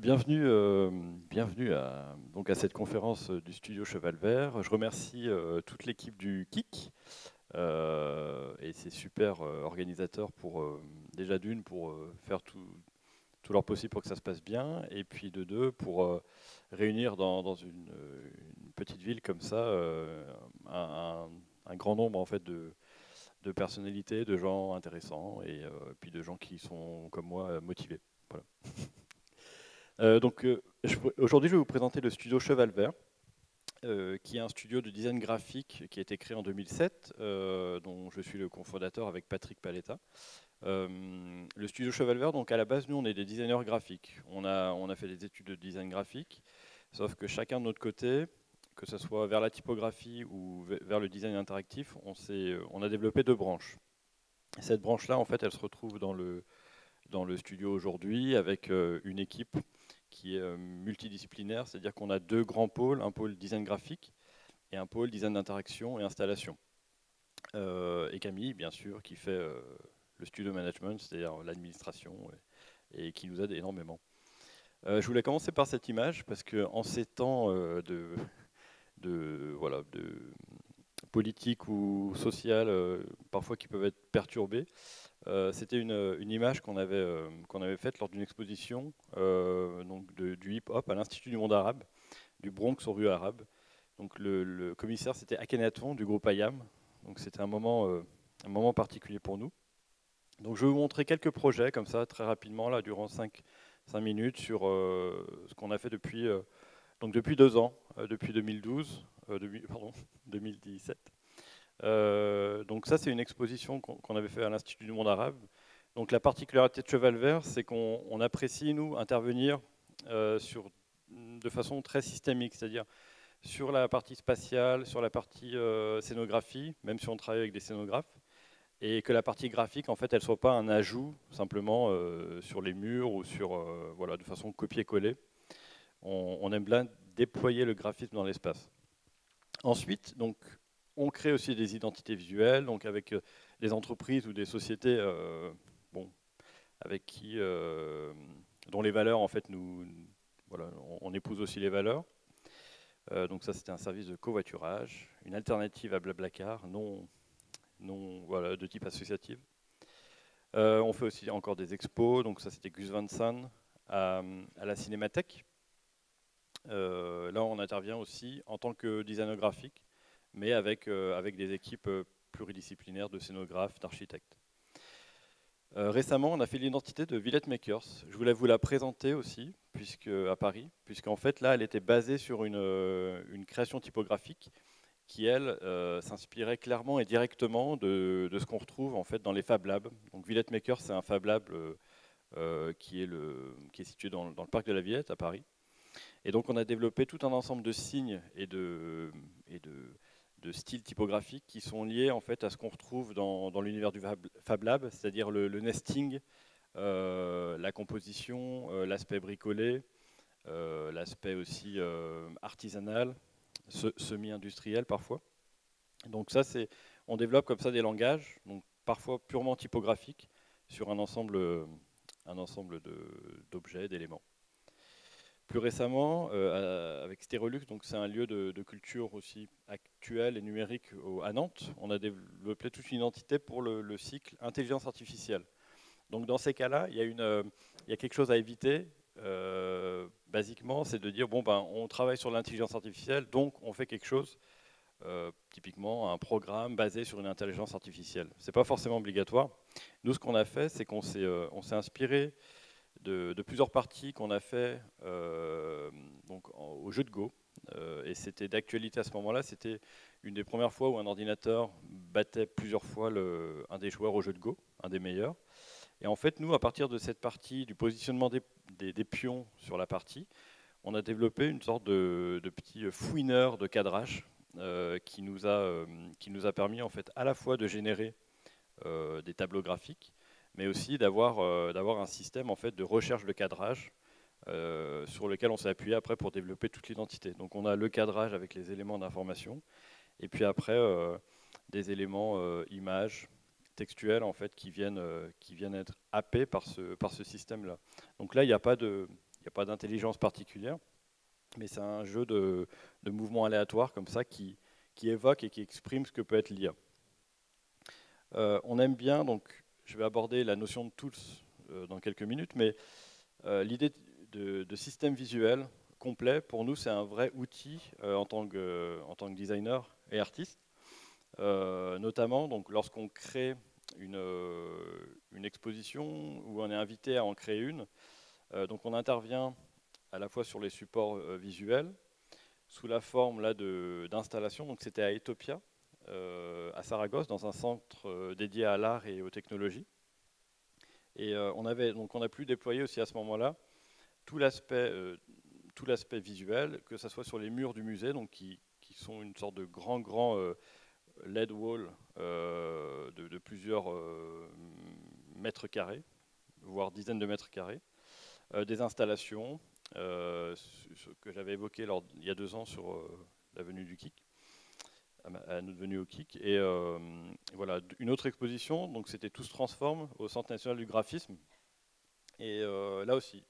Bienvenue à cette conférence du studio Cheval Vert. Je remercie toute l'équipe du KIC et ces super organisateurs pour déjà d'une pour faire tout leur possible pour que ça se passe bien, et puis de deux pour réunir dans une petite ville comme ça un grand nombre en fait de personnalités, de gens intéressants et puis de gens qui sont comme moi motivés. Voilà. Aujourd'hui, je vais vous présenter le studio Cheval Vert, qui est un studio de design graphique qui a été créé en 2007, dont je suis le cofondateur avec Patrick Paletta. Le studio Cheval Vert, donc à la base, nous, on est des designers graphiques. On a fait des études de design graphique, sauf que chacun de notre côté, que ce soit vers la typographie ou vers le design interactif, on a développé deux branches. Cette branche-là, en fait, elle se retrouve dans le studio aujourd'hui avec une équipe qui est multidisciplinaire, c'est-à-dire qu'on a deux grands pôles, un pôle design graphique et un pôle design d'interaction et installation. Et Camille, bien sûr, qui fait le studio management, c'est-à-dire l'administration, et qui nous aide énormément. Je voulais commencer par cette image, parce qu'en ces temps de politique ou sociale, parfois qui peuvent être perturbés, c'était une image qu'on avait faite lors d'une exposition du hip-hop à l'Institut du monde arabe, du Bronx aux rues arabes. Donc le commissaire, c'était Akhenaton du groupe IAM. Donc c'était un moment particulier pour nous. Donc je vais vous montrer quelques projets comme ça, très rapidement, là, durant 5 minutes, sur ce qu'on a fait depuis 2 ans, depuis 2017. Donc ça, c'est une exposition qu'on avait fait à l'Institut du monde arabe. Donc la particularité de Cheval Vert, c'est qu'on apprécie, nous, intervenir de façon très systémique, c'est-à-dire sur la partie spatiale, sur la partie scénographie, même si on travaille avec des scénographes, et que la partie graphique, en fait, elle ne soit pas un ajout simplement sur les murs ou de façon copier-coller. On aime bien déployer le graphisme dans l'espace. Ensuite, donc, on crée aussi des identités visuelles, donc avec des entreprises ou des sociétés avec dont les valeurs, en fait, on épouse aussi les valeurs. Donc ça, c'était un service de covoiturage, une alternative à Blablacar, de type associatif. On fait aussi encore des expos, donc ça, c'était Gus Van Sant à la Cinémathèque. Là, on intervient aussi en tant que designer graphique, mais avec des équipes pluridisciplinaires de scénographes, d'architectes. Récemment, on a fait l'identité de Villette Makers. Je voulais vous la présenter aussi, à Paris, puisqu'en fait, là, elle était basée sur une création typographique qui, elle, s'inspirait clairement et directement de ce qu'on retrouve en fait dans les Fab Labs. Donc, Villette Makers, c'est un Fab Lab qui est situé dans le parc de la Villette, à Paris. Et donc, on a développé tout un ensemble de signes et de styles typographiques qui sont liés en fait à ce qu'on retrouve dans l'univers du Fab Lab, c'est-à-dire le nesting, la composition, l'aspect bricolé, l'aspect aussi artisanal, semi-industriel parfois. Donc ça, on développe comme ça des langages, donc parfois purement typographiques, sur un ensemble d'objets, d'éléments. Plus récemment, avec Stérolux, donc c'est un lieu de culture aussi actuel et numérique à Nantes, on a développé toute une identité pour le cycle intelligence artificielle. Donc dans ces cas-là, il y a quelque chose à éviter. Basiquement, c'est de dire on travaille sur l'intelligence artificielle, donc on fait quelque chose, typiquement un programme basé sur une intelligence artificielle. C'est pas forcément obligatoire. Nous, ce qu'on a fait, c'est qu'on s'est inspiré de plusieurs parties qu'on a fait au jeu de Go. Et c'était d'actualité à ce moment-là. C'était une des premières fois où un ordinateur battait plusieurs fois un des joueurs au jeu de Go, un des meilleurs. Et en fait, nous, à partir de cette partie, du positionnement des pions sur la partie, on a développé une sorte de petit fouineur de cadrage qui nous a permis en fait à la fois de générer des tableaux graphiques, mais aussi d'avoir un système en fait de recherche de cadrage sur lequel on s'est appuyé après pour développer toute l'identité. Donc on a le cadrage avec les éléments d'information, et puis après des éléments images, textuels en fait qui viennent être happés par ce système-là. Donc là, il n'y a pas de n'y a pas d'intelligence particulière, mais c'est un jeu de mouvements aléatoires comme ça qui évoque et qui exprime ce que peut être l'IA. On aime bien, donc je vais aborder la notion de tools dans quelques minutes, mais l'idée de système visuel complet, pour nous, c'est un vrai outil en tant que designer et artiste. Notamment, donc, lorsqu'on crée une exposition ou on est invité à en créer une, donc on intervient à la fois sur les supports visuels, sous la forme là d'installation. Donc c'était à Etopia, à Saragosse, dans un centre dédié à l'art et aux technologies. Et on a pu déployer aussi à ce moment-là tout l'aspect visuel, que ce soit sur les murs du musée, donc qui sont une sorte de grand LED wall de plusieurs mètres carrés, voire dizaines de mètres carrés, des installations que j'avais évoquées il y a 2 ans sur l'avenue du KIC, à notre venue au KIC. Et voilà, une autre exposition, donc c'était Tout se transforme au Centre national du graphisme. Et là aussi,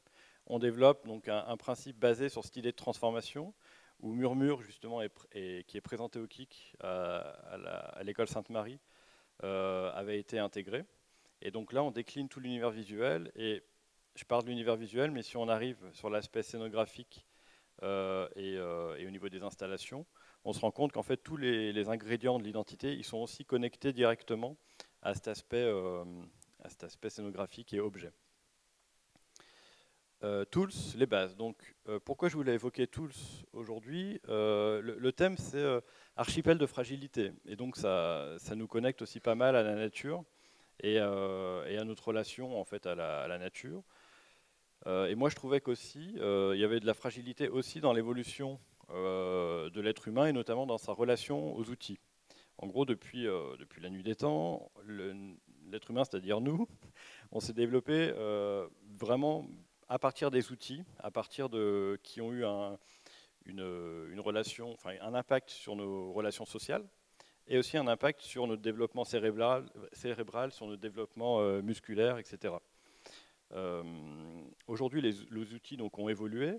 on développe donc un principe basé sur cette idée de transformation, où Murmure, justement, qui est présenté au KIC à l'école Sainte-Marie, avait été intégré. Et donc là, on décline tout l'univers visuel. Et je parle de l'univers visuel, mais si on arrive sur l'aspect scénographique et au niveau des installations, on se rend compte qu'en fait, tous les ingrédients de l'identité, ils sont aussi connectés directement à cet aspect scénographique et objet. Tools, les bases. Donc, pourquoi je voulais évoquer Tools aujourd'hui? Le thème, c'est archipel de fragilité. Et donc, ça nous connecte aussi pas mal à la nature et à notre relation en fait à la nature. Et moi, je trouvais qu'aussi, il y avait de la fragilité aussi dans l'évolution de l'être humain et notamment dans sa relation aux outils. En gros, depuis la nuit des temps, l'être humain, c'est-à-dire nous, on s'est développé vraiment à partir des outils, qui ont eu une relation, enfin un impact sur nos relations sociales et aussi un impact sur notre développement cérébral sur notre développement musculaire, etc. Aujourd'hui, les outils donc, ont évolué.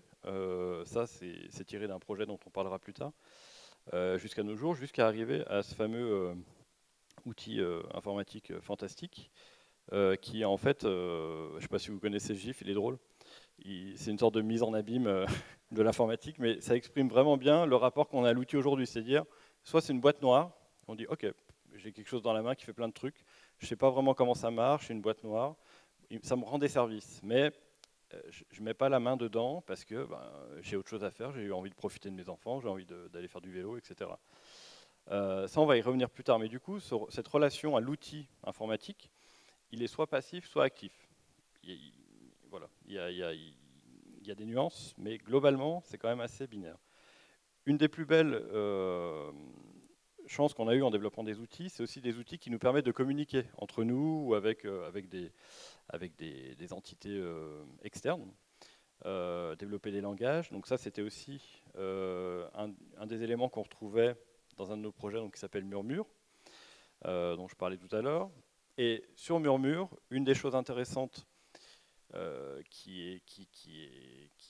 Ça, c'est tiré d'un projet dont on parlera plus tard, jusqu'à nos jours, jusqu'à arriver à ce fameux outil informatique fantastique, qui en fait, je ne sais pas si vous connaissez GIF, il est drôle. C'est une sorte de mise en abîme de l'informatique, mais ça exprime vraiment bien le rapport qu'on a à l'outil aujourd'hui. C'est-à-dire, soit c'est une boîte noire, on dit ok, j'ai quelque chose dans la main qui fait plein de trucs, je ne sais pas vraiment comment ça marche, c'est une boîte noire, ça me rend des services, mais je ne mets pas la main dedans parce que j'ai autre chose à faire, j'ai eu envie de profiter de mes enfants, j'ai envie d'aller faire du vélo, etc. Ça, on va y revenir plus tard, mais du coup, cette relation à l'outil informatique, il est soit passif, soit actif. Voilà, il y a des nuances, mais globalement, c'est quand même assez binaire. Une des plus belles chances qu'on a eues en développant des outils, c'est aussi des outils qui nous permettent de communiquer entre nous ou avec des entités externes, développer des langages. Donc ça, c'était aussi un des éléments qu'on retrouvait dans un de nos projets donc, qui s'appelle Murmure, dont je parlais tout à l'heure. Et sur Murmure, une des choses intéressantes qui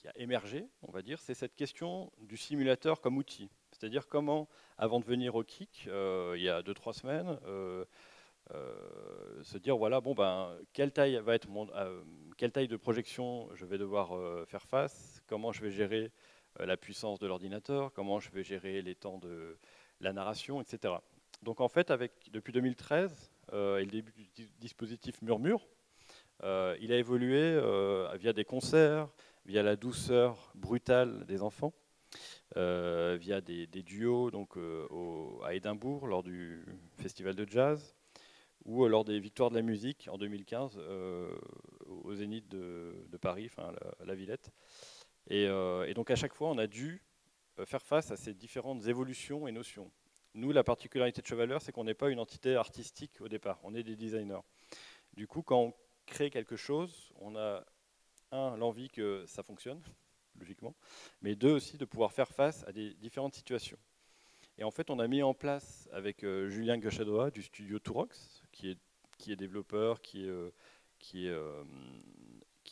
a émergé, on va dire, c'est cette question du simulateur comme outil. C'est-à-dire comment, avant de venir au KIC, il y a 2-3 semaines, se dire voilà, bon ben, quelle taille va être quelle taille de projection je vais devoir faire face, comment je vais gérer la puissance de l'ordinateur, comment je vais gérer les temps de la narration, etc. Donc en fait, depuis 2013 et le début du dispositif Murmure, il a évolué via des concerts, via la douceur brutale des enfants, via des duos donc, à Édimbourg lors du festival de jazz, ou lors des Victoires de la musique en 2015 au Zénith de Paris, enfin la Villette. Et donc à chaque fois, on a dû faire face à ces différentes évolutions et notions. Nous, la particularité de Chevaleur, c'est qu'on n'est pas une entité artistique au départ, on est des designers. Du coup, quand on crée quelque chose, on a, l'envie que ça fonctionne, logiquement, mais 2, aussi de pouvoir faire face à des différentes situations. Et en fait, on a mis en place avec Julien Gauchadoa du studio Tourox, qui est développeur, qui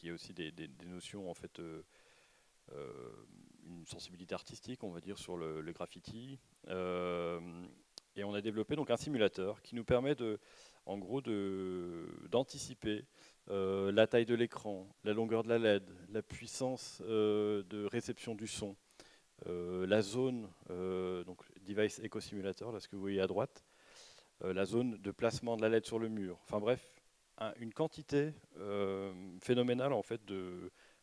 il y a aussi des notions, en fait, une sensibilité artistique, on va dire, sur le graffiti. Et on a développé donc un simulateur qui nous permet en gros d'anticiper la taille de l'écran, la longueur de la LED, la puissance de réception du son, la zone, donc Device Eco Simulator, là ce que vous voyez à droite, la zone de placement de la LED sur le mur. Enfin bref, une quantité phénoménale en fait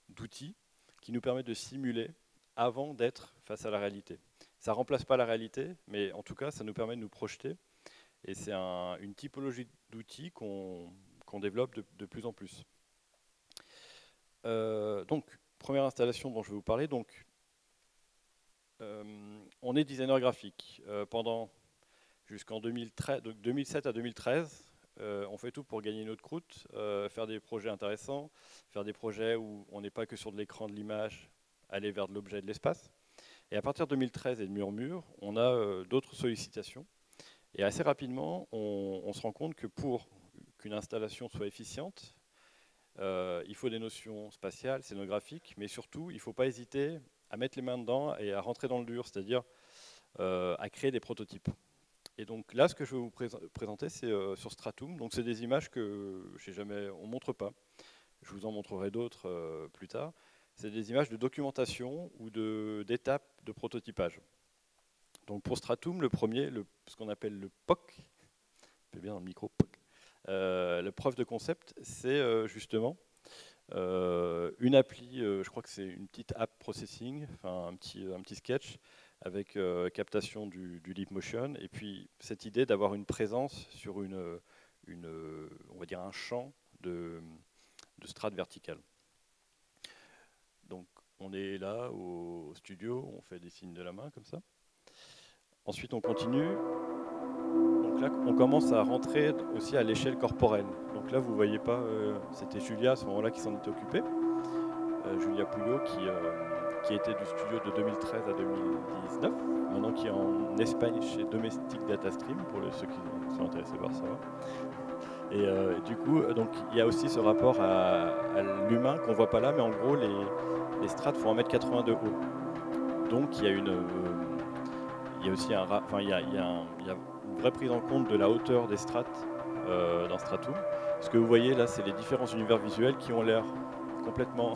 d'outils qui nous permet de simuler avant d'être face à la réalité. Ça ne remplace pas la réalité, mais en tout cas, ça nous permet de nous projeter. Et c'est une typologie d'outils qu'on développe de plus en plus. Donc, première installation dont je vais vous parler. Donc, on est designer graphique. Jusqu'en 2007 à 2013, on fait tout pour gagner notre croûte, faire des projets intéressants, faire des projets où on n'est pas que sur de l'écran de l'image, aller vers de l'objet de l'espace. Et à partir de 2013 et de Murmure, on a d'autres sollicitations. Et assez rapidement, on se rend compte que pour qu'une installation soit efficiente, il faut des notions spatiales, scénographiques, mais surtout, il ne faut pas hésiter à mettre les mains dedans et à rentrer dans le dur, c'est-à-dire à créer des prototypes. Et donc là, ce que je vais vous présenter, c'est sur Stratum. Donc c'est des images que on ne montre pas. Je vous en montrerai d'autres plus tard. C'est des images de documentation ou d'étapes de prototypage. Donc pour Stratum, le premier, ce qu'on appelle le POC, je fais bien dans le micro, POC, le preuve de concept, c'est justement une appli, je crois que c'est une petite app processing, enfin un petit sketch avec captation du Leap Motion, et puis cette idée d'avoir une présence sur on va dire un champ de strate verticale. Donc on est là au studio, on fait des signes de la main comme ça. Ensuite on continue. Donc là on commence à rentrer aussi à l'échelle corporelle. Donc là vous voyez pas, c'était Julia à ce moment-là qui s'en était occupée. Julia Pouillot qui était du studio de 2013 à 2019, maintenant qui est en Espagne chez Domestic Data Stream, pour ceux qui sont intéressés par ça. Et du coup, donc, il y a aussi ce rapport à l'humain qu'on ne voit pas là, mais en gros, les strates font 1,80 m de haut. Donc il y a il y a aussi il y a une vraie prise en compte de la hauteur des strates dans Stratum. Ce que vous voyez là, c'est les différents univers visuels qui ont l'air complètement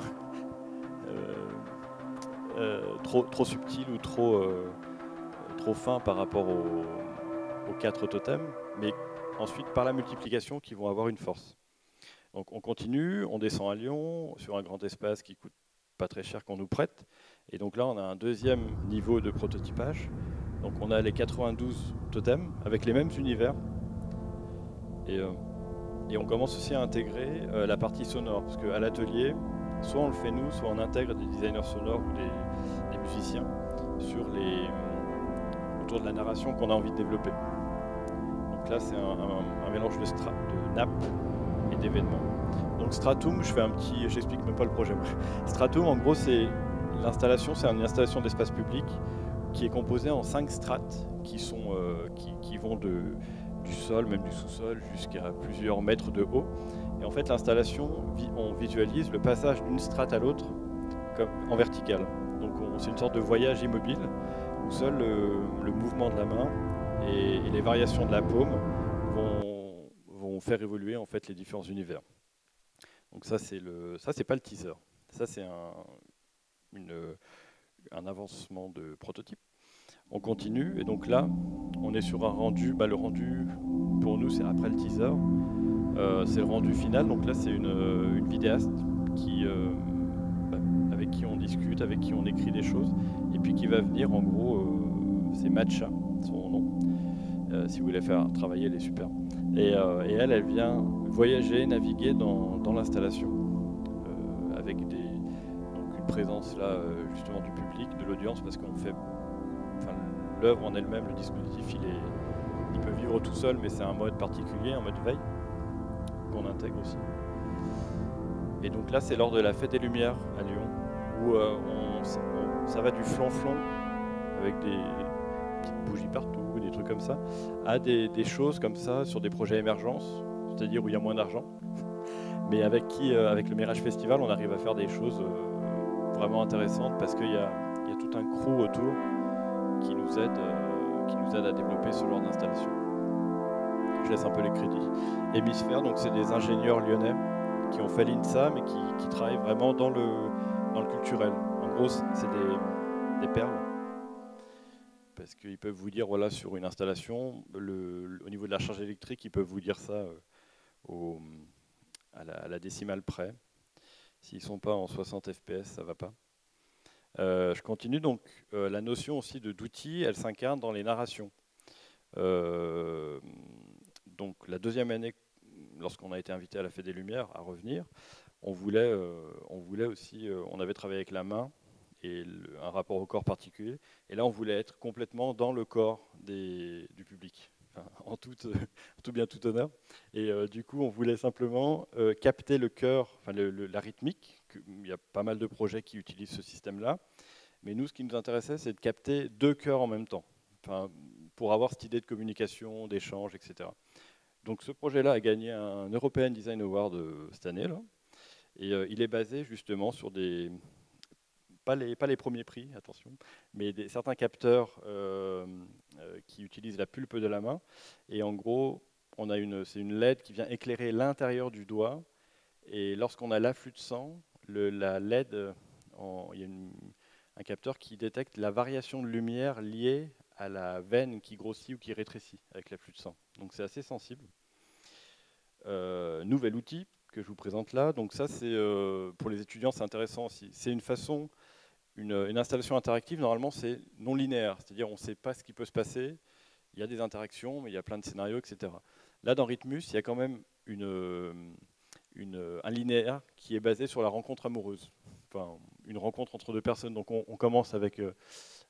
trop subtil ou trop fin par rapport aux 4 totems, mais ensuite par la multiplication qui vont avoir une force. Donc on continue, on descend à Lyon sur un grand espace qui coûte pas très cher qu'on nous prête, et donc là on a un deuxième niveau de prototypage. Donc on a les 92 totems avec les mêmes univers, et on commence aussi à intégrer la partie sonore, parce qu'à l'atelier, soit on le fait nous, soit on intègre des designers sonores ou des musiciens autour de la narration qu'on a envie de développer. Donc là, c'est un mélange de nappes et d'événements. Donc Stratum, j'explique même pas le projet. Stratum, en gros, c'est une installation d'espace public qui est composée en 5 strates qui vont du sol, même du sous-sol, jusqu'à plusieurs mètres de haut. Et en fait, l'installation, on visualise le passage d'une strate à l'autre en verticale. Donc c'est une sorte de voyage immobile où seul le mouvement de la main et les variations de la paume vont faire évoluer en fait les différents univers. Donc ça c'est pas le teaser. Ça c'est un avancement de prototype. On continue et donc là on est sur un rendu. Le rendu pour nous c'est après le teaser. C'est le rendu final. Donc là c'est une vidéaste avec qui on discute, avec qui on écrit des choses, et puis qui va venir en gros, c'est Matcha, son nom. Si vous voulez faire travailler, elle est super. Et elle vient voyager, naviguer dans l'installation, avec donc une présence là justement du public, de l'audience, parce qu'on fait, l'œuvre en elle-même, le dispositif, il peut vivre tout seul, mais c'est un mode particulier, un mode veille qu'on intègre aussi. Et donc là, c'est lors de la Fête des Lumières à Lyon, où ça va du flonflon avec des petites bougies partout, des trucs comme ça, à des choses comme ça sur des projets émergence, c'est-à-dire où il y a moins d'argent, Mais avec le Mirage Festival, on arrive à faire des choses vraiment intéressantes parce qu'il y a tout un crew autour qui nous aide à développer ce genre d'installation. Je laisse un peu les crédits. Hémisphère, donc c'est des ingénieurs lyonnais qui ont fait l'INSA, mais qui travaillent vraiment dans le culturel. En gros, c'est des perles. Parce qu'ils peuvent vous dire, voilà, sur une installation, au niveau de la charge électrique, ils peuvent vous dire ça à la décimale près. S'ils ne sont pas en 60 fps, ça ne va pas. Je continue, donc la notion aussi d'outil, elle s'incarne dans les narrations. Donc la deuxième année, lorsqu'on a été invité à la Fête des Lumières à revenir, on avait travaillé avec la main et un rapport au corps particulier, et là on voulait être complètement dans le corps du public, enfin, en tout bien tout honneur, et du coup on voulait simplement capter le cœur, enfin la rythmique. Il y a pas mal de projets qui utilisent ce système-là, mais nous ce qui nous intéressait c'est de capter deux cœurs en même temps, enfin, pour avoir cette idée de communication, d'échange, etc. Donc ce projet-là a gagné un European Design Award cette année, là, et il est basé justement sur pas les premiers prix, attention, mais certains capteurs qui utilisent la pulpe de la main, et en gros, c'est une LED qui vient éclairer l'intérieur du doigt, et lorsqu'on a l'afflux de sang, la LED, il y a un capteur qui détecte la variation de lumière liée à la veine qui grossit ou qui rétrécit avec l'afflux de sang. Donc c'est assez sensible. Nouvel outil que je vous présente là. Donc ça, c'est pour les étudiants, c'est intéressant aussi. C'est une façon, une installation interactive, normalement, c'est non linéaire. C'est-à-dire, on ne sait pas ce qui peut se passer. Il y a des interactions, mais il y a plein de scénarios, etc. Là, dans Rhythmus, il y a quand même un linéaire qui est basé sur la rencontre amoureuse. Enfin, une rencontre entre deux personnes. Donc on commence avec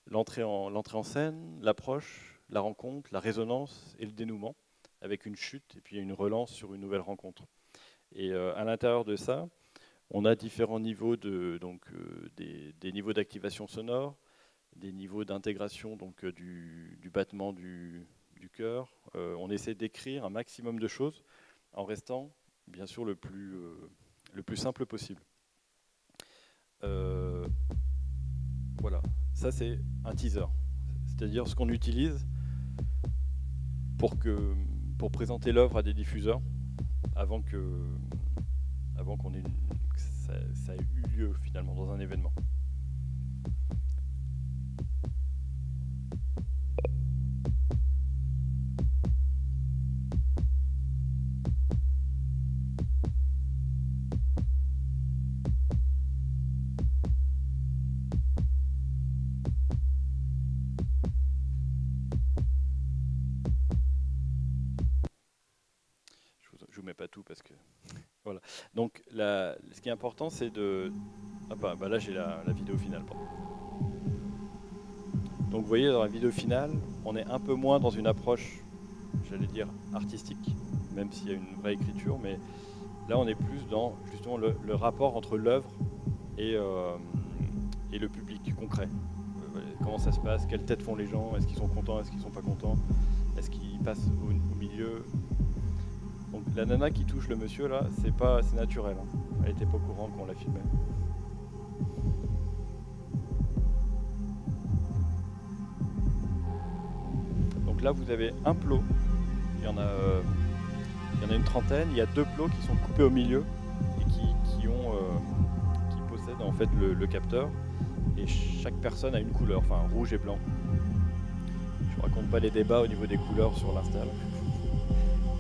l'entrée en scène, l'approche, la rencontre, la résonance et le dénouement, avec une chute et puis une relance sur une nouvelle rencontre. Et à l'intérieur de ça, on a différents niveaux des niveaux d'activation sonore, des niveaux d'intégration du battement du cœur. On essaie d'écrire un maximum de choses en restant bien sûr le plus simple possible. Voilà, ça c'est un teaser, c'est-à-dire ce qu'on utilise pour présenter l'œuvre à des diffuseurs avant qu'on ait que ça ait eu lieu finalement dans un événement. Je vous mets pas tout parce que voilà. Donc ce qui est important, c'est de. Ah bah là j'ai la vidéo finale. Pardon. Donc vous voyez, dans la vidéo finale, on est un peu moins dans une approche, j'allais dire, artistique, même s'il y a une vraie écriture, mais là on est plus dans justement le rapport entre l'œuvre et le public concret. Comment ça se passe, quelles têtes font les gens, est-ce qu'ils sont contents, est-ce qu'ils sont pas contents, est-ce qu'ils passent au milieu. Donc la nana qui touche le monsieur là, c'est naturel, hein. Elle n'était pas au courant qu'on la filmait. Donc là vous avez un plot, il y en a une trentaine, il y a 2 plots qui sont coupés au milieu et qui possèdent en fait le capteur, et chaque personne a une couleur, enfin rouge et blanc. Je ne raconte pas les débats au niveau des couleurs sur l'install.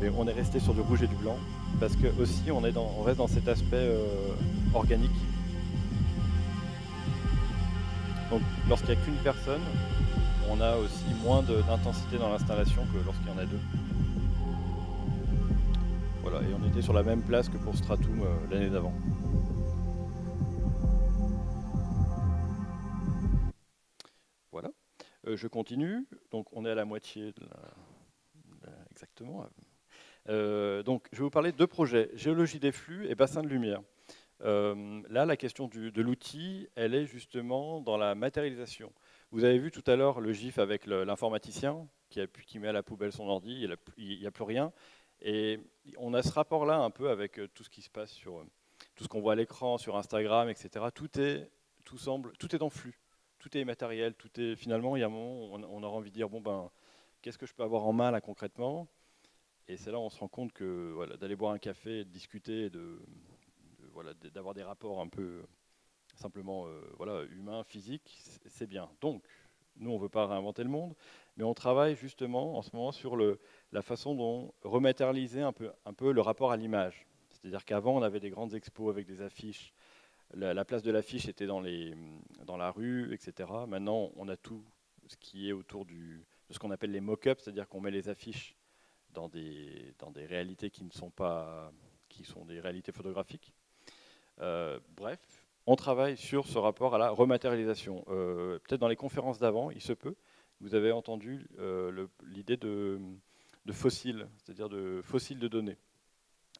Mais on est resté sur du rouge et du blanc parce que aussi on reste dans cet aspect organique. Donc lorsqu'il n'y a qu'une personne, on a aussi moins d'intensité dans l'installation que lorsqu'il y en a 2. Voilà, et on était sur la même place que pour Stratum l'année d'avant. Voilà. Je continue. Donc on est à la moitié de exactement. Donc, je vais vous parler de 2 projets, géologie des flux et bassin de lumière. Là, la question de l'outil, elle est justement dans la matérialisation. Vous avez vu tout à l'heure le gif avec l'informaticien qui met à la poubelle son ordi, il n'y a plus rien. Et on a ce rapport-là un peu avec tout ce qui se passe sur tout ce qu'on voit à l'écran, sur Instagram, etc. Tout est en flux, tout est immatériel, tout est finalement. Il y a un moment, on aura envie de dire bon ben, qu'est-ce que je peux avoir en main là concrètement? Et c'est là où on se rend compte que voilà, d'aller boire un café, de discuter, voilà, d'avoir des rapports un peu simplement voilà, humains, physiques, c'est bien. Donc, nous, on ne veut pas réinventer le monde, mais on travaille justement en ce moment sur la façon dont rematérialiser un peu le rapport à l'image. C'est-à-dire qu'avant, on avait des grandes expos avec des affiches. La place de l'affiche était dans la rue, etc. Maintenant, on a tout ce qui est autour de ce qu'on appelle les mock-ups, c'est-à-dire qu'on met les affiches dans des réalités qui ne sont pas, qui sont des réalités photographiques. Bref, on travaille sur ce rapport à la rematérialisation. Peut-être dans les conférences d'avant, il se peut, vous avez entendu l'idée de fossiles, c'est-à-dire de fossiles de données.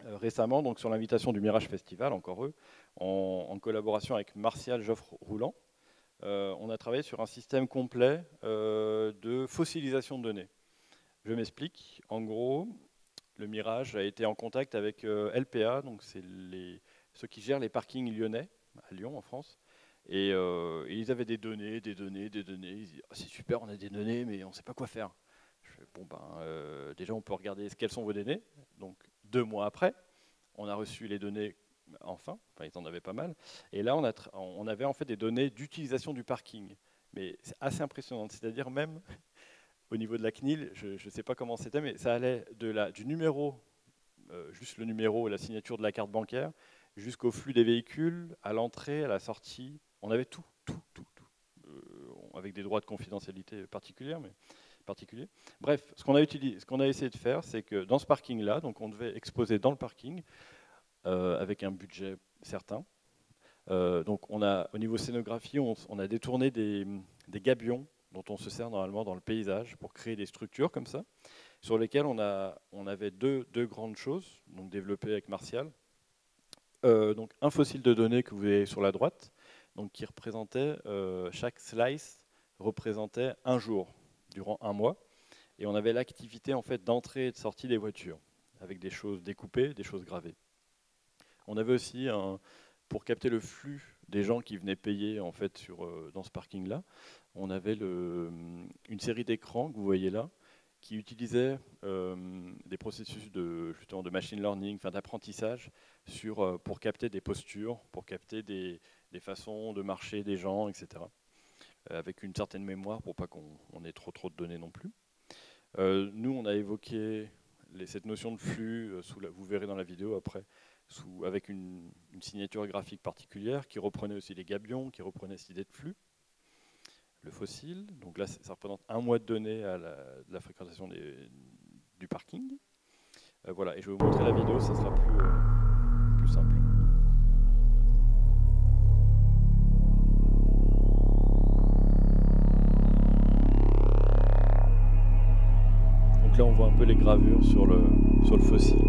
Récemment, donc sur l'invitation du Mirage Festival, encore eux, en collaboration avec Martial Joffre-Roulant, on a travaillé sur un système complet de fossilisation de données. Je m'explique. En gros, le Mirage a été en contact avec LPA, donc c'est ceux qui gèrent les parkings lyonnais, à Lyon, en France. Et ils avaient des données. Ils disaient oh, c'est super, on a des données, mais on ne sait pas quoi faire. Je fais, bon, ben, déjà, on peut regarder quelles sont vos données. Donc, 2 mois après, on a reçu les données, enfin ils en avaient pas mal. Et là, on avait en fait des données d'utilisation du parking. Mais c'est assez impressionnant. C'est-à-dire même au niveau de la CNIL, je ne sais pas comment c'était, mais ça allait du numéro, juste le numéro et la signature de la carte bancaire, jusqu'au flux des véhicules, à l'entrée, à la sortie. On avait tout. Avec des droits de confidentialité particuliers. Bref, ce qu'on a essayé de faire, c'est que dans ce parking-là, donc on devait exposer dans le parking, avec un budget certain. Donc au niveau scénographie, on a détourné des gabions dont on se sert normalement dans le paysage pour créer des structures comme ça, sur lesquelles on avait deux grandes choses, donc développées avec Martial. Donc un fossile de données que vous voyez sur la droite, donc qui représentait, chaque slice représentait un jour durant un mois, et on avait l'activité en fait d'entrée et de sortie des voitures, avec des choses découpées, des choses gravées. On avait aussi, pour capter le flux des gens qui venaient payer en fait dans ce parking-là, on avait une série d'écrans que vous voyez là, qui utilisaient des processus justement de machine learning, d'apprentissage pour capter des postures, pour capter des façons de marcher des gens, etc. Avec une certaine mémoire pour pas qu'on ait trop de données non plus. Nous, on a évoqué cette notion de flux, vous verrez dans la vidéo après, avec une signature graphique particulière qui reprenait aussi les gabions, qui reprenait cette idée de flux. Le fossile, donc là ça représente un mois de données de la fréquentation du parking. Voilà, et je vais vous montrer la vidéo, ça sera plus simple. Donc là on voit un peu les gravures sur le fossile.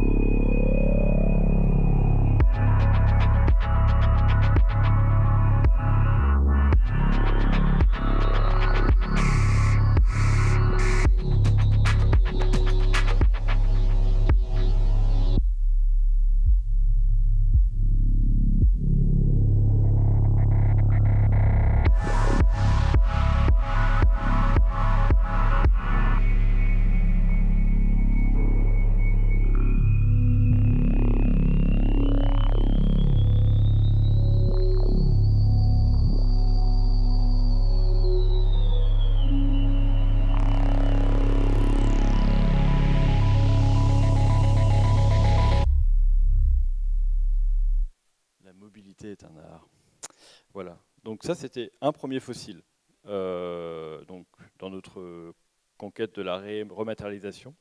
Est un art. Voilà. Donc ça, c'était un premier fossile. Donc dans notre conquête de la rematérialisation.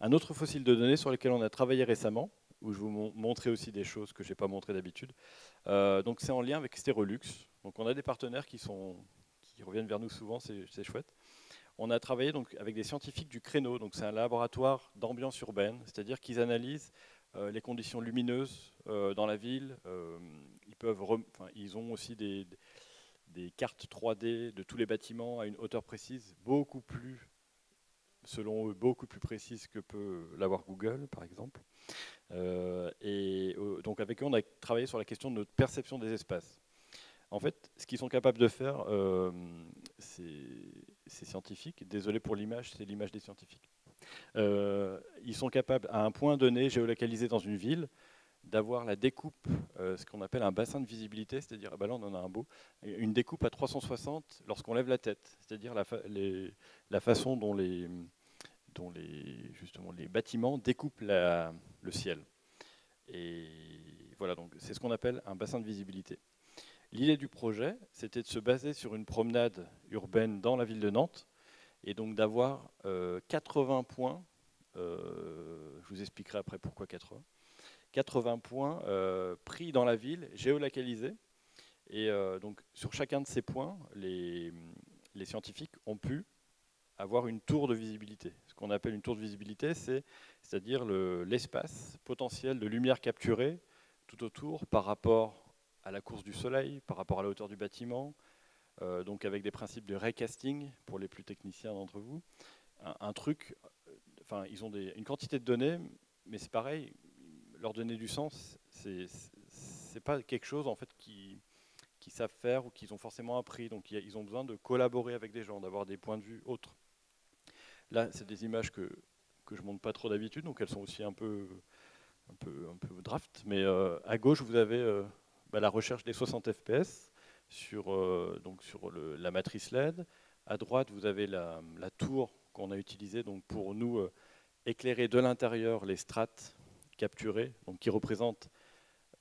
Un autre fossile de données sur lequel on a travaillé récemment, où je vous montrer aussi des choses que je n'ai pas montrées d'habitude. Donc c'est en lien avec Stérolux. Donc on a des partenaires qui reviennent vers nous souvent, c'est chouette. On a travaillé donc avec des scientifiques du Créneau. Donc c'est un laboratoire d'ambiance urbaine, c'est-à-dire qu'ils analysent les conditions lumineuses dans la ville. Ils ont aussi des cartes 3D de tous les bâtiments à une hauteur précise, beaucoup plus selon eux, beaucoup plus précises que peut l'avoir Google, par exemple. Donc avec eux, on a travaillé sur la question de notre perception des espaces. En fait, ce qu'ils sont capables de faire, ces scientifiques, désolé pour l'image, c'est l'image des scientifiques. Ils sont capables, à un point donné, géolocalisé dans une ville, d'avoir la découpe, ce qu'on appelle un bassin de visibilité, c'est-à-dire, là on en a un beau, une découpe à 360 lorsqu'on lève la tête, c'est-à-dire la façon dont justement, les bâtiments découpent le ciel. Et voilà, donc c'est ce qu'on appelle un bassin de visibilité. L'idée du projet, c'était de se baser sur une promenade urbaine dans la ville de Nantes, et donc d'avoir 80 points, je vous expliquerai après pourquoi 80 points pris dans la ville, géolocalisés. Et donc sur chacun de ces points, les scientifiques ont pu avoir une tour de visibilité. Ce qu'on appelle une tour de visibilité, c'est-à-dire l'espace potentiel de lumière capturée tout autour par rapport à la course du soleil, par rapport à la hauteur du bâtiment, donc avec des principes de raycasting pour les plus techniciens d'entre vous. Un truc, enfin ils ont une quantité de données, mais c'est pareil, leur donner du sens, c'est pas quelque chose en fait qu'ils savent faire ou qu'ils ont forcément appris. Donc ils ont besoin de collaborer avec des gens, d'avoir des points de vue autres. Là, c'est des images que je montre pas trop d'habitude, donc elles sont aussi un peu draft. Mais à gauche, vous avez la recherche des 60 fps sur la matrice LED. À droite, vous avez la tour qu'on a utilisée donc pour nous éclairer de l'intérieur les strates capturées, donc qui représentent,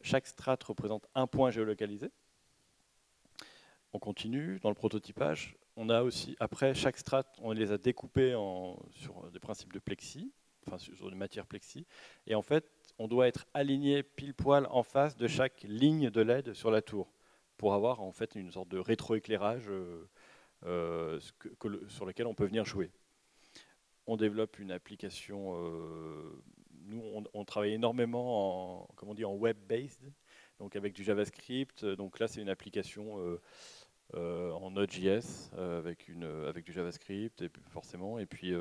chaque strate représente un point géolocalisé. On continue dans le prototypage. On a aussi, après chaque strate, on les a découpées sur des principes de plexi, enfin sur des matières plexi, et en fait, on doit être aligné pile poil en face de chaque ligne de LED sur la tour, pour avoir en fait une sorte de rétroéclairage sur lequel on peut venir jouer. On développe une application, nous on travaille énormément en web-based, donc avec du JavaScript, donc là c'est une application en Node.js avec du JavaScript forcément, et puis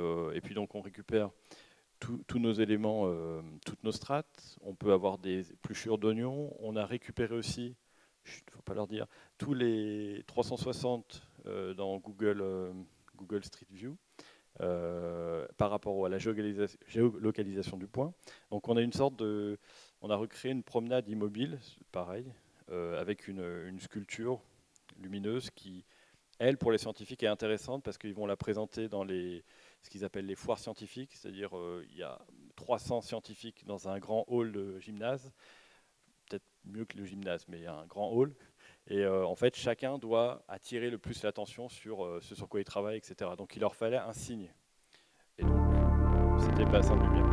donc on récupère tous nos éléments, toutes nos strates. On peut avoir des épluchures d'oignons. On a récupéré aussi, il ne faut pas leur dire, tous les 360 dans Google Street View par rapport à la géolocalisation du point. Donc on a on a recréé une promenade immobile, pareil, avec une sculpture lumineuse qui, elle, pour les scientifiques, est intéressante parce qu'ils vont la présenter dans ce qu'ils appellent les foires scientifiques, c'est-à-dire il y a 300 scientifiques dans un grand hall de gymnase, peut-être mieux que le gymnase, mais il y a un grand hall, et en fait chacun doit attirer le plus l'attention sur ce sur quoi il travaille, etc. Donc il leur fallait un signe, et donc c'était pas simple de bien.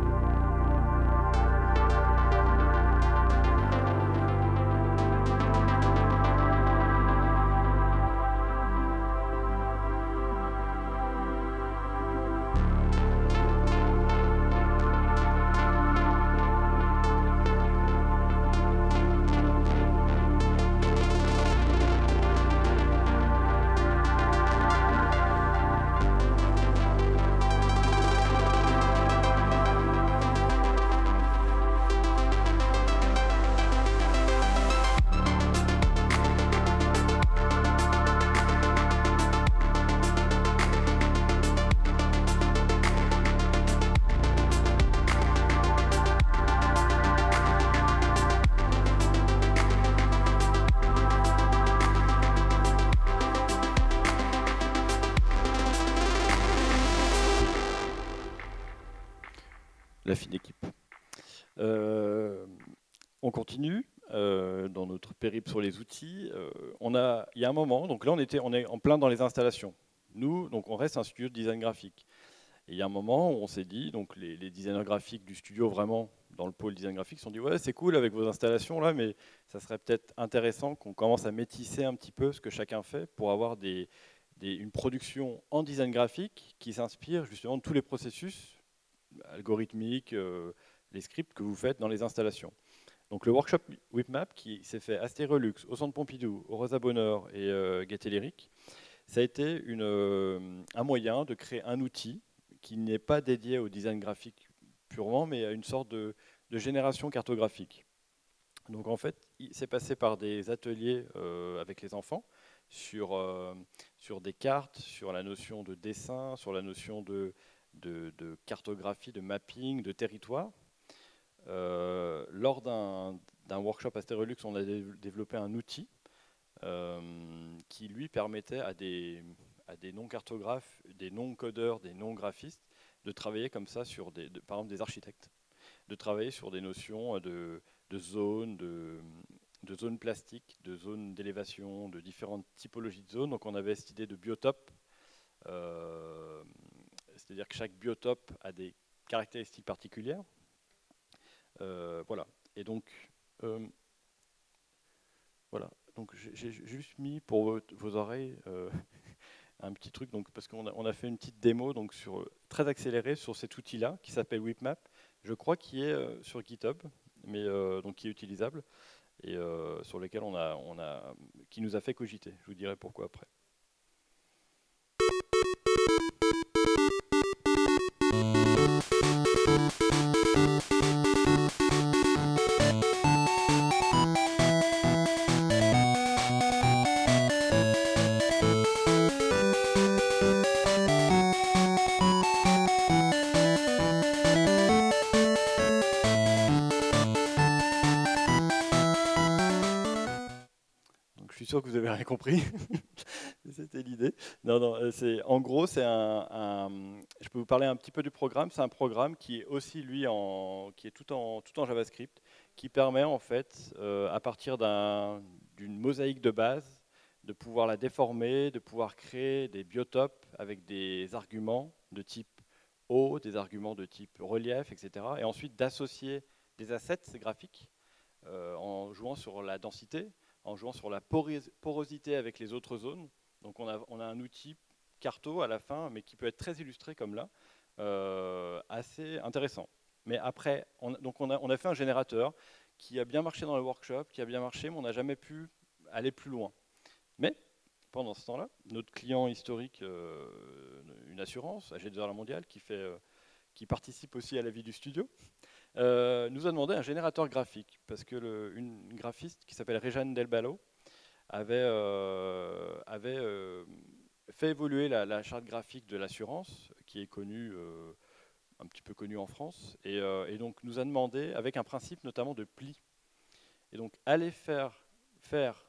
La fine équipe. On continue dans notre périple sur les outils. Il y a un moment, donc là on est en plein dans les installations. Nous, donc on reste un studio de design graphique. Et il y a un moment où on s'est dit, donc les designers graphiques du studio vraiment dans le pôle design graphique se sont dit ouais c'est cool avec vos installations là, mais ça serait peut-être intéressant qu'on commence à métisser un petit peu ce que chacun fait pour avoir une production en design graphique qui s'inspire justement de tous les processus algorithmiques, les scripts que vous faites dans les installations. Donc le workshop WIPMAP qui s'est fait à Stérelux, au Centre Pompidou, au Rosa Bonheur et Gaieté Lyrique, ça a été un moyen de créer un outil qui n'est pas dédié au design graphique purement, mais à une sorte de génération cartographique. Donc en fait, il s'est passé par des ateliers avec les enfants sur des cartes, sur la notion de dessin, sur la notion de cartographie, de mapping, de territoire. Lors d'un workshop Astérolux, on a développé un outil qui lui permettait à des non-cartographes, des non-codeurs, des non-graphistes de travailler comme ça sur par exemple des architectes, de travailler sur des notions de zones, de zones plastiques, de zones d'élévation, de différentes typologies de zones. Donc on avait cette idée de biotope, c'est-à-dire que chaque biotope a des caractéristiques particulières. Voilà. Et donc, voilà. Donc j'ai juste mis pour vos oreilles un petit truc, donc, parce qu'on a fait une petite démo donc, très accélérée sur cet outil-là qui s'appelle WhipMap. Je crois qu'il est sur GitHub, mais donc qui est utilisable et sur lequel qui nous a fait cogiter. Je vous dirai pourquoi après. Je suis sûr que vous avez rien compris. C'était l'idée. Non, en gros, je peux vous parler un petit peu du programme. C'est un programme qui est aussi, lui, qui est tout en JavaScript, qui permet, en fait, à partir d'une mosaïque de base, de pouvoir la déformer, de pouvoir créer des biotopes avec des arguments de type eau, des arguments de type relief, etc. Et ensuite d'associer des assets graphiques en jouant sur la densité, en jouant sur la porosité avec les autres zones. Donc on a un outil carto à la fin, mais qui peut être très illustré comme là, assez intéressant. Mais après, on a fait un générateur qui a bien marché dans le workshop, qui a bien marché, mais on n'a jamais pu aller plus loin. Mais pendant ce temps-là, notre client historique, une assurance, AG2R La Mondiale, qui participe aussi à la vie du studio, nous a demandé un générateur graphique, parce que une graphiste qui s'appelle Réjeanne Delballo avait fait évoluer la charte graphique de l'assurance, qui est connue, un petit peu connue en France, et donc nous a demandé, avec un principe notamment de pli. Et donc aller faire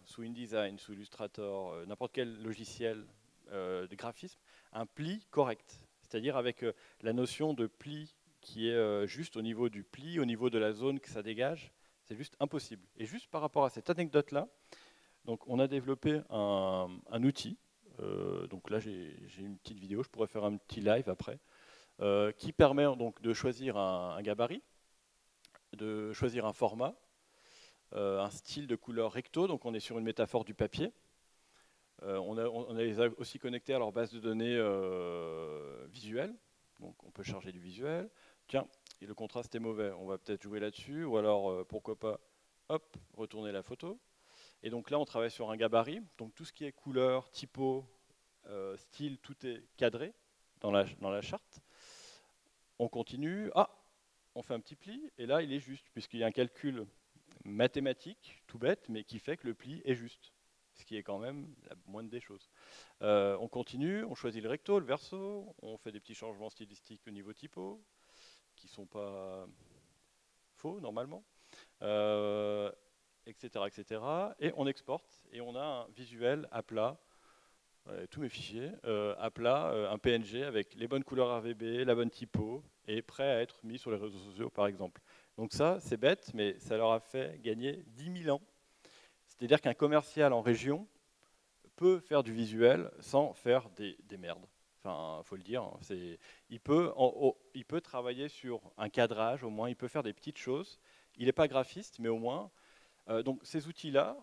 sous InDesign, sous Illustrator, n'importe quel logiciel de graphisme, un pli correct, c'est-à-dire avec la notion de pli qui est juste au niveau du pli, au niveau de la zone que ça dégage, c'est juste impossible. Et juste par rapport à cette anecdote-là, donc on a développé un outil, donc là j'ai une petite vidéo, je pourrais faire un petit live après, qui permet donc de choisir un gabarit, de choisir un format, un style de couleur recto, donc on est sur une métaphore du papier. On les a aussi connectés à leur base de données visuelle, donc on peut charger du visuel. Tiens, et le contraste est mauvais, on va peut-être jouer là-dessus, ou alors pourquoi pas, hop, retourner la photo. Et donc là on travaille sur un gabarit, donc tout ce qui est couleur, typo, style, tout est cadré dans la charte. On continue, on fait un petit pli, et là il est juste, puisqu'il y a un calcul mathématique, tout bête, mais qui fait que le pli est juste, ce qui est quand même la moindre des choses. On continue, on choisit le recto, le verso, on fait des petits changements stylistiques au niveau typo, qui ne sont pas faux normalement, etc., etc. Et on exporte, et on a un visuel à plat, tous mes fichiers, à plat, un PNG avec les bonnes couleurs RGB, la bonne typo, et prêt à être mis sur les réseaux sociaux par exemple. Donc ça, c'est bête, mais ça leur a fait gagner 10 000 ans. C'est-à-dire qu'un commercial en région peut faire du visuel sans faire des merdes. Enfin, il faut le dire. Il peut travailler sur un cadrage, au moins, il peut faire des petites choses. Il n'est pas graphiste, mais au moins. Donc ces outils-là,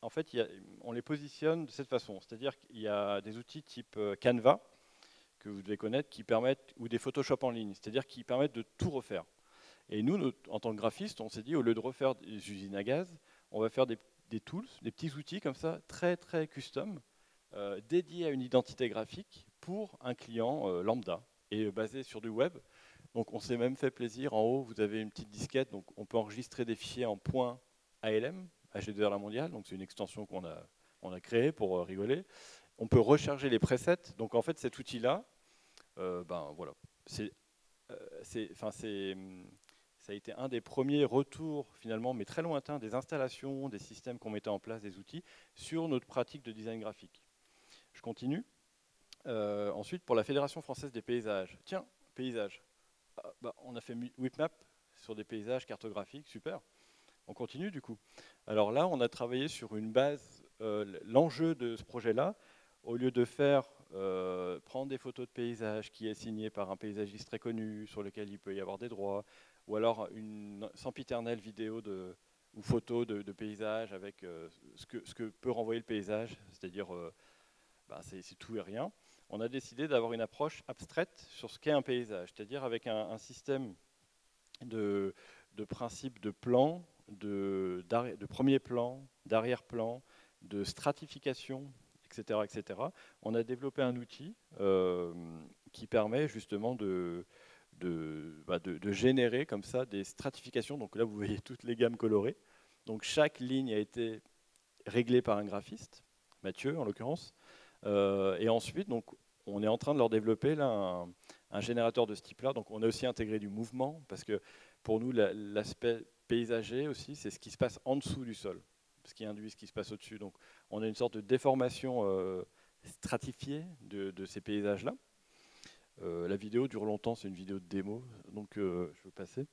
en fait, on les positionne de cette façon. C'est-à-dire qu'il y a des outils type Canva, que vous devez connaître, qui permettent, ou des Photoshop en ligne, c'est-à-dire qui permettent de tout refaire. Et nous, en tant que graphiste, on s'est dit, au lieu de refaire des usines à gaz, on va faire des tools, des petits outils comme ça, très très custom, dédiés à une identité graphique pour un client lambda. et basé sur du web. Donc on s'est même fait plaisir. En haut, vous avez une petite disquette, donc on peut enregistrer des fichiers en .alm, HDR mondial, donc c'est une extension qu'on a créée pour rigoler. On peut recharger les presets. Donc en fait, cet outil-là, ben voilà, ça a été un des premiers retours finalement, mais très lointains, des installations, des systèmes qu'on mettait en place, des outils, sur notre pratique de design graphique. Je continue. Ensuite, pour la Fédération française des paysages. Tiens, paysages. Ah, bah, on a fait Whipmap sur des paysages cartographiques, super. On continue du coup. Alors là, on a travaillé sur une base. L'enjeu de ce projet-là, au lieu de prendre des photos de paysages qui est signé par un paysagiste très connu, sur lequel il peut y avoir des droits, ou alors une sempiternelle vidéo ou photo de paysage avec ce que peut renvoyer le paysage, c'est-à-dire c'est tout et rien. On a décidé d'avoir une approche abstraite sur ce qu'est un paysage, c'est-à-dire avec un système de principes de plan, de premier plan, d'arrière-plan, de stratification, etc., etc. On a développé un outil qui permet justement de générer comme ça des stratifications. Donc là, vous voyez toutes les gammes colorées. Donc chaque ligne a été réglée par un graphiste, Mathieu en l'occurrence. Et ensuite, donc, on est en train de leur développer là, un générateur de ce type-là. Donc on a aussi intégré du mouvement, parce que pour nous, l'aspect paysager aussi, c'est ce qui se passe en dessous du sol, ce qui induit ce qui se passe au-dessus. Donc on a une sorte de déformation stratifiée de ces paysages-là. La vidéo dure longtemps, c'est une vidéo de démo, donc je vais passer.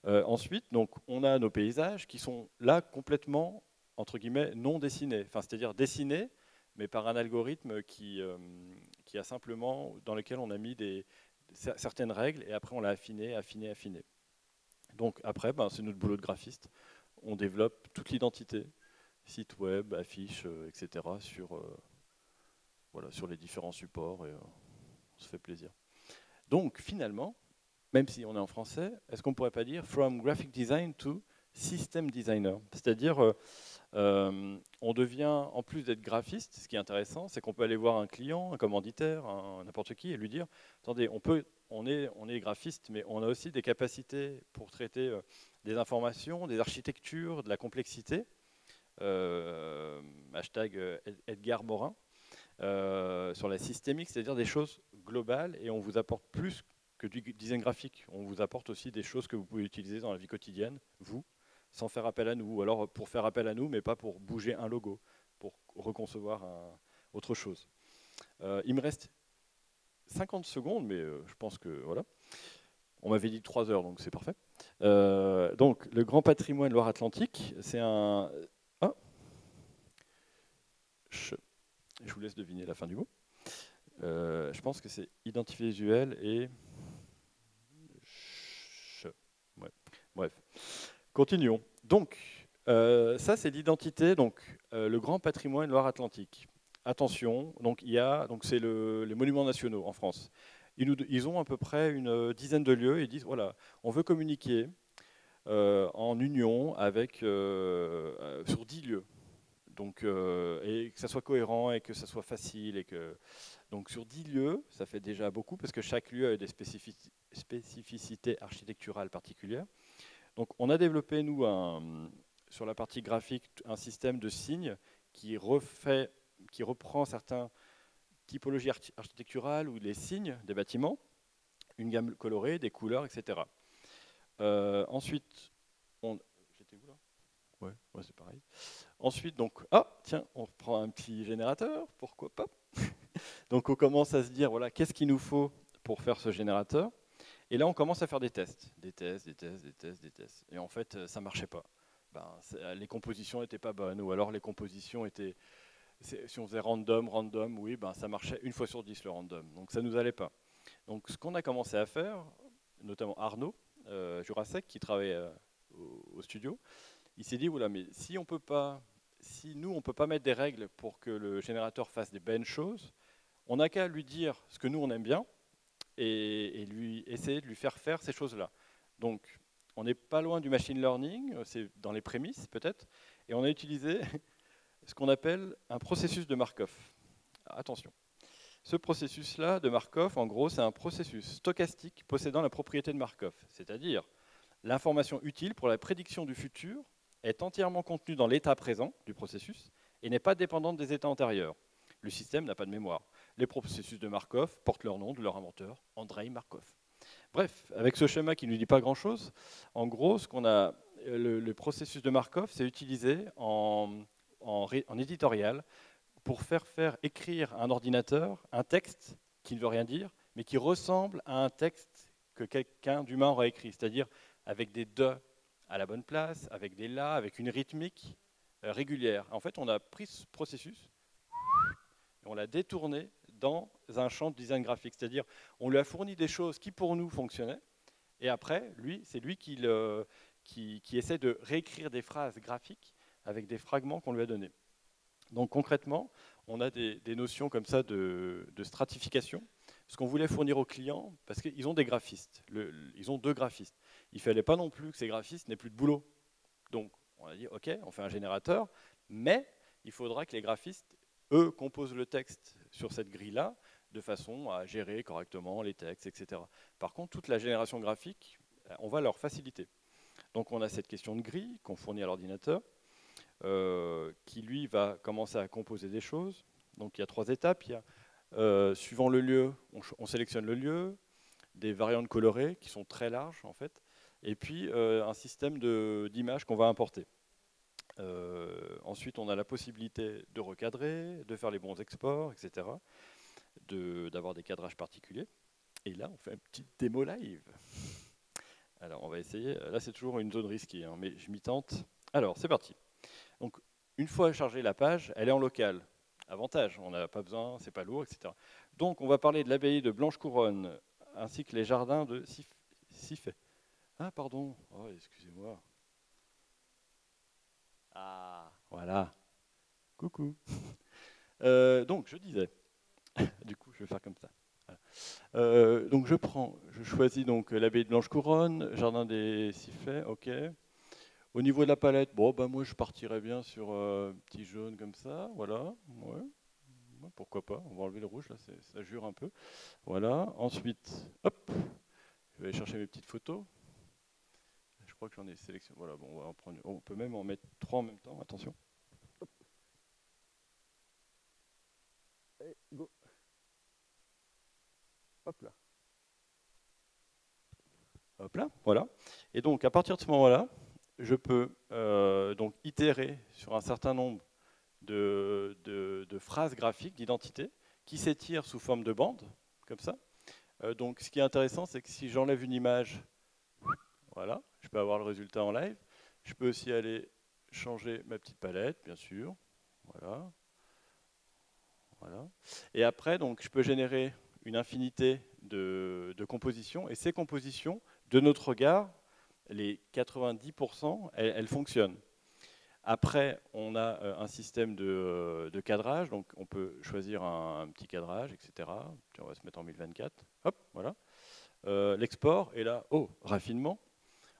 Ensuite, donc, on a nos paysages qui sont là complètement, entre guillemets, non dessinés, enfin, c'est-à-dire dessinés, mais par un algorithme qui a simplement, dans lequel on a mis certaines règles, et après on l'a affiné. Donc après, c'est notre boulot de graphiste. On développe toute l'identité, site web, affiches, etc., sur les différents supports, et on se fait plaisir. Donc finalement, même si on est en français, est-ce qu'on ne pourrait pas dire « from graphic design to system designer », c'est-à-dire on devient, en plus d'être graphiste, ce qui est intéressant, c'est qu'on peut aller voir un client, un commanditaire, n'importe qui, et lui dire « Attendez, on est graphiste, mais on a aussi des capacités pour traiter des informations, des architectures, de la complexité. » Hashtag Edgar Morin. Sur la systémique, c'est-à-dire des choses globales, et on vous apporte plus que du design graphique. On vous apporte aussi des choses que vous pouvez utiliser dans la vie quotidienne, vous, sans faire appel à nous, ou alors pour faire appel à nous, mais pas pour bouger un logo, pour reconcevoir autre chose. Il me reste 50 secondes, mais je pense que voilà. On m'avait dit 3 heures, donc c'est parfait. Donc, le Grand Patrimoine Loire-Atlantique, c'est un... Ah, je vous laisse deviner la fin du mot. Je pense que c'est identifié visuel et... Ouais. Bref. Continuons. Donc, ça c'est l'identité, donc le Grand Patrimoine Loire-Atlantique. Attention, donc c'est les monuments nationaux en France. Ils ont à peu près une dizaine de lieux. Ils disent voilà, on veut communiquer en union avec sur 10 lieux. Donc, et que ça soit cohérent et que ça soit facile. Donc sur 10 lieux, ça fait déjà beaucoup parce que chaque lieu a des spécificités architecturales particulières. Donc on a développé, nous, sur la partie graphique, un système de signes qui reprend certaines typologies architecturales ou les signes des bâtiments, une gamme colorée, des couleurs, etc. Ensuite, j'étais où là ? Ouais, c'est pareil. Ensuite, donc, tiens, on reprend un petit générateur, pourquoi pas. Donc on commence à se dire, voilà, qu'est-ce qu'il nous faut pour faire ce générateur ? Et là, on commence à faire des tests. Et en fait, ça ne marchait pas. Les compositions n'étaient pas bonnes, ou alors les compositions étaient... Si on faisait random, oui, ça marchait 1 fois sur 10 le random. Donc ça ne nous allait pas. Donc ce qu'on a commencé à faire, notamment Arnaud Jurasek, qui travaille au studio, il s'est dit, voilà, mais si nous, on ne peut pas mettre des règles pour que le générateur fasse des bonnes choses, on n'a qu'à lui dire ce que nous, on aime bien, et lui essayer de lui faire faire ces choses-là. Donc, on n'est pas loin du machine learning, c'est dans les prémices peut-être, et on a utilisé ce qu'on appelle un processus de Markov. Attention. Ce processus-là de Markov, en gros, c'est un processus stochastique possédant la propriété de Markov, c'est-à-dire l'information utile pour la prédiction du futur est entièrement contenue dans l'état présent du processus et n'est pas dépendante des états antérieurs. Le système n'a pas de mémoire. Les processus de Markov portent leur nom de leur inventeur, Andrei Markov. Bref, avec ce schéma qui ne nous dit pas grand-chose, en gros, ce qu'on a, le processus de Markov, c'est utilisé en éditorial pour faire écrire à un ordinateur un texte qui ne veut rien dire, mais qui ressemble à un texte que quelqu'un d'humain aurait écrit, c'est-à-dire avec des « de » à la bonne place, avec des « la », avec une rythmique régulière. En fait, on a pris ce processus et on l'a détourné dans un champ de design graphique, c'est-à-dire on lui a fourni des choses qui pour nous fonctionnaient, et après, c'est lui qui essaie de réécrire des phrases graphiques avec des fragments qu'on lui a donnés. Donc concrètement, on a des notions comme ça de stratification. Ce qu'on voulait fournir aux clients, parce qu'ils ont des graphistes, ils ont 2 graphistes. Il ne fallait pas non plus que ces graphistes n'aient plus de boulot. Donc on a dit, ok, on fait un générateur, mais il faudra que les graphistes, eux, composent le texte sur cette grille-là, de façon à gérer correctement les textes, etc. Par contre, toute la génération graphique, on va leur faciliter. Donc on a cette question de grille qu'on fournit à l'ordinateur, qui lui va commencer à composer des choses. Donc il y a 3 étapes. Il y a, suivant le lieu, on sélectionne le lieu, des variantes colorées qui sont très larges en fait, et puis un système d'images qu'on va importer. Ensuite, on a la possibilité de recadrer, de faire les bons exports, etc., d'avoir des cadrages particuliers. Et là, on fait un petit démo live. Alors, on va essayer. Là, c'est toujours une zone risquée, hein, mais je m'y tente. Alors, c'est parti. Donc, une fois chargée la page, elle est en local. Avantage, on n'a pas besoin, c'est pas lourd, etc. Donc, on va parler de l'abbaye de Blanche-Couronne, ainsi que les jardins de Siffet. Ah, pardon. Oh, excusez-moi. Ah, voilà. Coucou. Donc, je disais. Du coup, je vais faire comme ça. Voilà. Donc, je choisis donc l'abbaye de Blanche-Couronne, jardin des Siffets, ok. Au niveau de la palette, bon, bah, moi je partirais bien sur petit jaune comme ça, voilà. Ouais. Pourquoi pas, on va enlever le rouge, là, ça jure un peu. Voilà. Ensuite, hop, je vais aller chercher mes petites photos. Je crois que j'en ai sélectionné. Voilà, bon, on va en prendre. On peut même en mettre 3 en même temps, attention. Hop. Allez, go. Hop là. Hop là, voilà. Et donc, à partir de ce moment-là, je peux donc itérer sur un certain nombre de phrases graphiques, d'identités, qui s'étirent sous forme de bandes, comme ça. Donc, ce qui est intéressant, c'est que si j'enlève une image, voilà, je peux avoir le résultat en live. Je peux aussi aller changer ma petite palette, bien sûr. Voilà. Voilà. Et après, donc, je peux générer une infinité de compositions. Et ces compositions, de notre regard, les 90%, elles fonctionnent. Après, on a un système de cadrage. Donc, on peut choisir un petit cadrage, etc. Puis on va se mettre en 1024. Hop, voilà. L'export, et là, raffinement.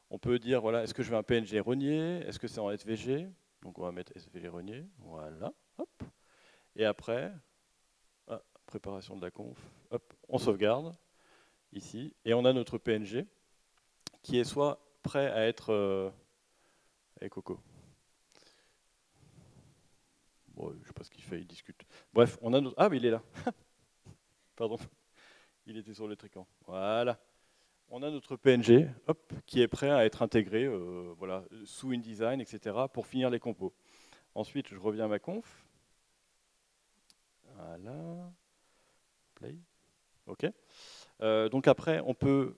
On peut dire, voilà, est-ce que je veux un PNG rogné? Est-ce que c'est en SVG? Donc, on va mettre SVG rogné. Voilà. Hop. Et après, préparation de la conf, hop, on sauvegarde ici, et on a notre PNG qui est soit prêt à être Coco. Bon, je ne sais pas ce qu'il fait, il discute. Bref, on a notre... Ah, mais il est là. Pardon, il était sur le trican. Voilà. On a notre PNG, hop, qui est prêt à être intégré, voilà, sous InDesign, etc., pour finir les compos. Ensuite, je reviens à ma conf. Voilà. Play. OK. Donc après, on peut,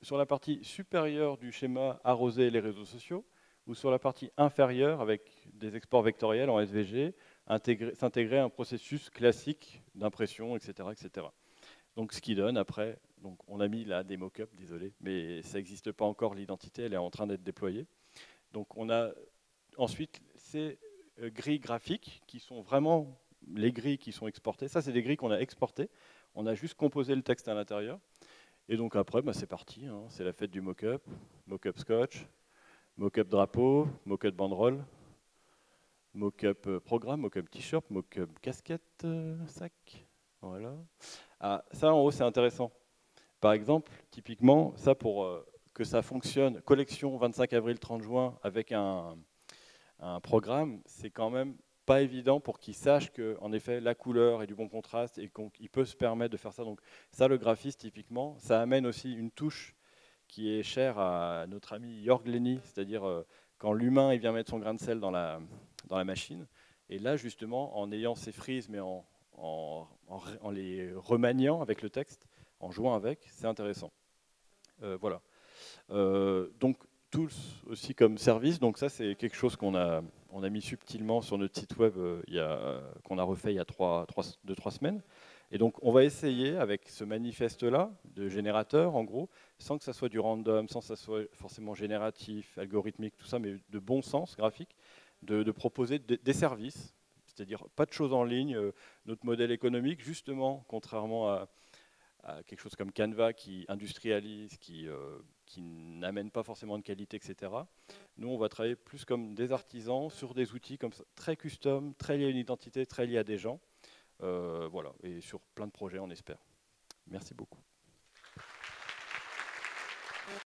sur la partie supérieure du schéma, arroser les réseaux sociaux, ou sur la partie inférieure, avec des exports vectoriels en SVG, s'intégrer un processus classique d'impression, etc., etc. Donc ce qui donne après, donc on a mis là des mock-ups, désolé, mais ça n'existe pas encore, l'identité, elle est en train d'être déployée. Donc on a ensuite ces grilles graphiques qui sont vraiment les grilles qui sont exportées. Ça, c'est des grilles qu'on a exportées. On a juste composé le texte à l'intérieur. Et donc après, bah, c'est parti. Hein. C'est la fête du mock-up. Mock-up scotch, mock-up drapeau, mock-up banderole, mock-up programme, mock-up t-shirt, mock-up casquette, sac. Voilà. Ah, ça, en haut, c'est intéressant. Par exemple, typiquement, ça pour que ça fonctionne, collection 25 avril, 30 juin, avec un programme, c'est quand même pas évident pour qu'il sache que, en effet, la couleur est du bon contraste et qu'il peut se permettre de faire ça. Donc ça, le graphiste, typiquement, ça amène aussi une touche qui est chère à notre ami Jörg Lenny, c'est-à-dire quand l'humain il vient mettre son grain de sel dans la machine. Et là, justement, en ayant ces frises, mais en les remaniant avec le texte, en jouant avec, c'est intéressant. Voilà. Donc, Tools aussi comme service, donc ça c'est quelque chose qu'on a mis subtilement sur notre site web qu'on a refait il y a 2-3 semaines. Et donc on va essayer avec ce manifeste-là de générateur en gros, sans que ça soit du random, sans que ça soit forcément génératif, algorithmique, tout ça, mais de bon sens graphique, de proposer des services, c'est-à-dire pas de choses en ligne, notre modèle économique justement, contrairement à quelque chose comme Canva qui industrialise, qui n'amène pas forcément de qualité, etc. Nous, on va travailler plus comme des artisans sur des outils comme ça, très custom, très liés à une identité, très liés à des gens. Voilà, et sur plein de projets, on espère. Merci beaucoup.